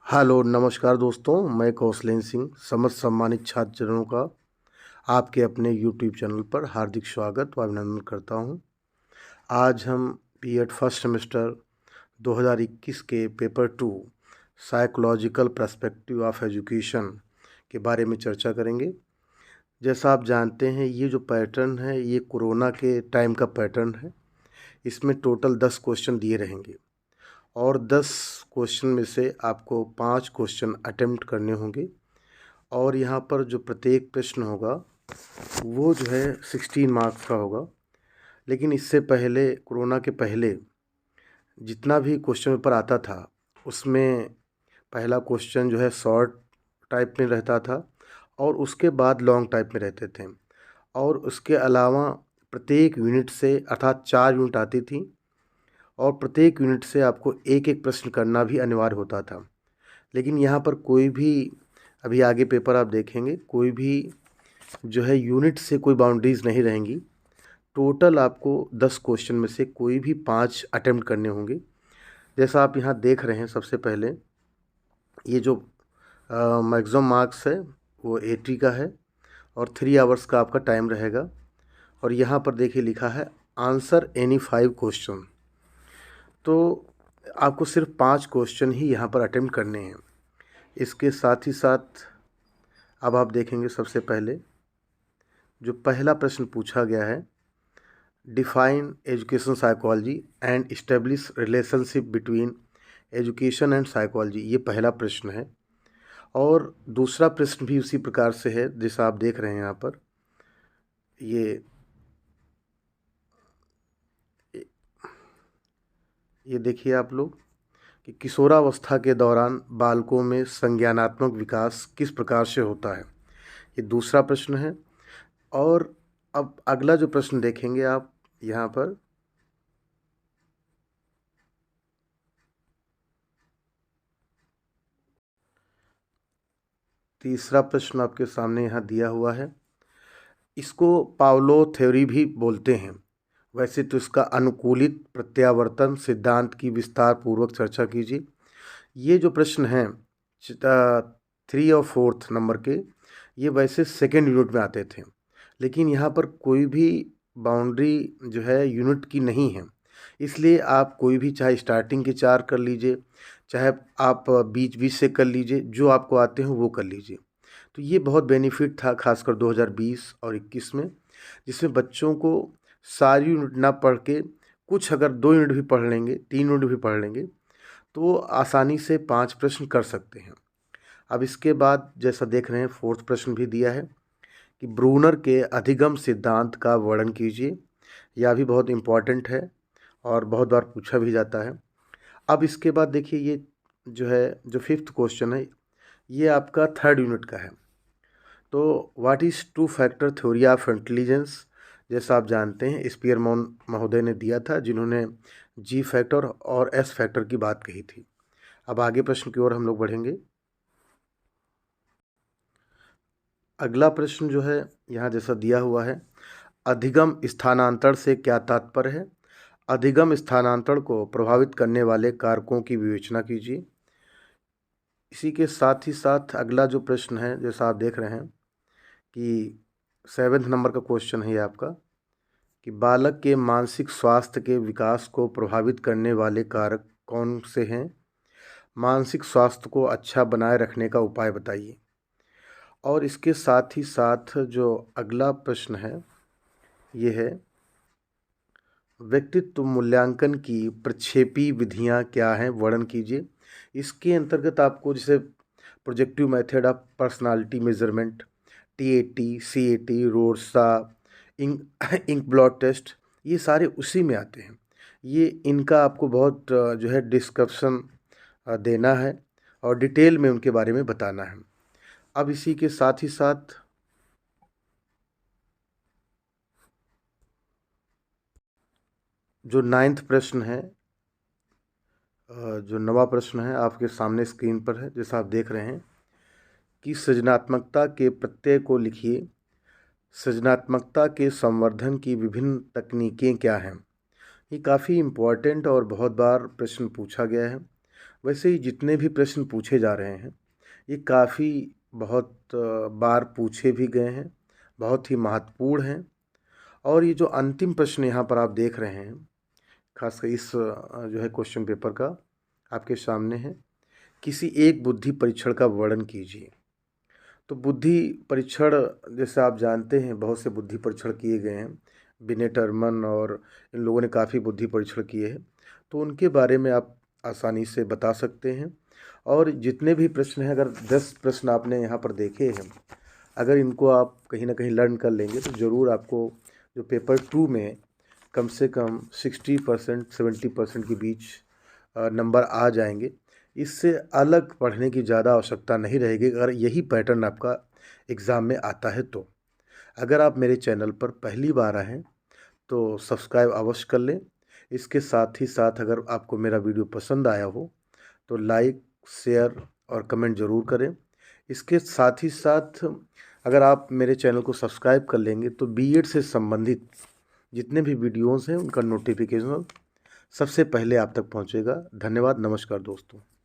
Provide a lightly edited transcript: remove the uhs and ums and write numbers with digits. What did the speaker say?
Hello नमस्कार दोस्तों, मैं कौशलेंद्र सिंह समस्त सम्मानित छात्रजनों का आपके अपने यूट्यूब चैनल पर हार्दिक स्वागत व अभिनंदन करता हूं। आज हम बीएड फर्स्ट सेमेस्टर 2021 के paper 2 psychological perspective of education के बारे में चर्चा करेंगे। जैसा आप जानते हैं, ये जो पैटर्न है ये कोरोना के टाइम का पैटर्न है। इसमें टोटल 10 क्वेश्चन दिए रहेंगे और 10 क्वेश्चन में से आपको 5 क्वेश्चन अटेम्प्ट करने होंगे और यहाँ पर जो प्रत्येक प्रश्न होगा वो जो है 16 मार्क्स का होगा। लेकिन इससे पहले, कोरोना के पहले जितना भी क्वेश्चन पेपर आता था उसमें पहला क्वेश्चन जो है शॉर्ट टाइप में रहता था और उसके बाद लॉन्ग टाइप में रहते थे और उसके अलावा प्रत्येक यूनिट से अर्थात 4 यूनिट आती थी और प्रत्येक यूनिट से आपको एक एक प्रश्न करना भी अनिवार्य होता था। लेकिन यहाँ पर कोई भी, अभी आगे पेपर आप देखेंगे, कोई भी जो है यूनिट से कोई बाउंड्रीज़ नहीं रहेंगी। टोटल आपको 10 क्वेश्चन में से कोई भी 5 अटेम्प्ट करने होंगे। जैसा आप यहाँ देख रहे हैं, सबसे पहले ये जो मैक्सिमम मार्क्स है वो 80 का है और 3 आवर्स का आपका टाइम रहेगा। और यहाँ पर देखिए लिखा है आंसर एनी 5 क्वेश्चन। तो आपको सिर्फ 5 क्वेश्चन ही यहाँ पर अटेम्प्ट करने हैं। इसके साथ ही साथ अब आप देखेंगे, सबसे पहले जो पहला प्रश्न पूछा गया है, define education psychology and establish relationship between education and psychology, ये पहला प्रश्न है। और दूसरा प्रश्न भी उसी प्रकार से है जैसा आप देख रहे हैं यहाँ पर। ये देखिए आप लोग कि किशोरावस्था के दौरान बालकों में संज्ञानात्मक विकास किस प्रकार से होता है, ये दूसरा प्रश्न है। और अब अगला जो प्रश्न देखेंगे आप यहाँ पर, तीसरा प्रश्न आपके सामने यहाँ दिया हुआ है। इसको पावलो थ्योरी भी बोलते हैं। वैसे तो इसका अनुकूलित प्रत्यावर्तन सिद्धांत की विस्तार पूर्वक चर्चा कीजिए। ये जो प्रश्न हैं 3 और 4 नंबर के, ये वैसे सेकेंड यूनिट में आते थे, लेकिन यहाँ पर कोई भी बाउंड्री जो है यूनिट की नहीं है। इसलिए आप कोई भी, चाहे स्टार्टिंग के 4 कर लीजिए, चाहे आप बीच बीच से कर लीजिए, जो आपको आते हैं वो कर लीजिए। तो ये बहुत बेनिफिट था खासकर 2020 और 21 में, जिसमें बच्चों को सारी यूनिट ना पढ़ के, कुछ अगर 2 यूनिट भी पढ़ लेंगे, 3 यूनिट भी पढ़ लेंगे, तो वो आसानी से 5 प्रश्न कर सकते हैं। अब इसके बाद जैसा देख रहे हैं 4th प्रश्न भी दिया है कि ब्रूनर के अधिगम सिद्धांत का वर्णन कीजिए। यह भी बहुत इम्पॉर्टेंट है और बहुत बार पूछा भी जाता है। अब इसके बाद देखिए, ये जो है, जो 5th क्वेश्चन है, ये आपका 3rd यूनिट का है। तो what is 2 factor theory of intelligence, जैसा आप जानते हैं स्पीयरमैन महोदय ने दिया था, जिन्होंने जी फैक्टर और एस फैक्टर की बात कही थी। अब आगे प्रश्न की ओर हम लोग बढ़ेंगे। अगला प्रश्न जो है यहाँ जैसा दिया हुआ है, अधिगम स्थानांतरण से क्या तात्पर्य है? अधिगम स्थानांतरण को प्रभावित करने वाले कारकों की विवेचना कीजिए। इसी के साथ ही साथ अगला जो प्रश्न है, जैसा आप देख रहे हैं कि 7th नंबर का क्वेश्चन है ये आपका, कि बालक के मानसिक स्वास्थ्य के विकास को प्रभावित करने वाले कारक कौन से हैं? मानसिक स्वास्थ्य को अच्छा बनाए रखने का उपाय बताइए। और इसके साथ ही साथ जो अगला प्रश्न है ये है, व्यक्तित्व मूल्यांकन की प्रक्षेपी विधियां क्या हैं, वर्णन कीजिए। इसके अंतर्गत आपको जैसे projective method of personality measurement, TAT, CAT, Rorschach, ink blot test, ये सारे उसी में आते हैं। ये इनका आपको बहुत जो है डिस्क्रिप्शन देना है और डिटेल में उनके बारे में बताना है। अब इसी के साथ ही साथ जो 9th प्रश्न है, जो 9वां प्रश्न है आपके सामने स्क्रीन पर है, जैसा आप देख रहे हैं कि सृजनात्मकता के प्रत्यय को लिखिए। सृजनात्मकता के संवर्धन की विभिन्न तकनीकें क्या हैं? ये काफ़ी इम्पोर्टेंट और बहुत बार प्रश्न पूछा गया है। वैसे ही जितने भी प्रश्न पूछे जा रहे हैं ये काफ़ी बहुत बार पूछे भी गए हैं, बहुत ही महत्वपूर्ण हैं। और ये जो अंतिम प्रश्न यहाँ पर आप देख रहे हैं, खासकर इस जो है क्वेश्चन पेपर का आपके सामने है, किसी एक बुद्धि परीक्षण का वर्णन कीजिए। तो बुद्धि परीक्षण जैसे आप जानते हैं बहुत से बुद्धि परीक्षण किए गए हैं, बिनेट हरमन और इन लोगों ने काफ़ी बुद्धि परीक्षण किए हैं, तो उनके बारे में आप आसानी से बता सकते हैं। और जितने भी प्रश्न हैं, अगर 10 प्रश्न आपने यहाँ पर देखे हैं, अगर इनको आप कहीं ना कहीं लर्न कर लेंगे तो ज़रूर आपको जो पेपर 2 में कम से कम 60% 70% के बीच नंबर आ जाएंगे। इससे अलग पढ़ने की ज़्यादा आवश्यकता नहीं रहेगी अगर यही पैटर्न आपका एग्ज़ाम में आता है तो। अगर आप मेरे चैनल पर पहली बार आए हैं तो सब्सक्राइब अवश्य कर लें। इसके साथ ही साथ अगर आपको मेरा वीडियो पसंद आया हो तो लाइक, शेयर और कमेंट ज़रूर करें। इसके साथ ही साथ अगर आप मेरे चैनल को सब्सक्राइब कर लेंगे तो बीएड से संबंधित जितने भी वीडियोज़ हैं उनका नोटिफिकेशन सबसे पहले आप तक पहुंचेगा। धन्यवाद, नमस्कार दोस्तों।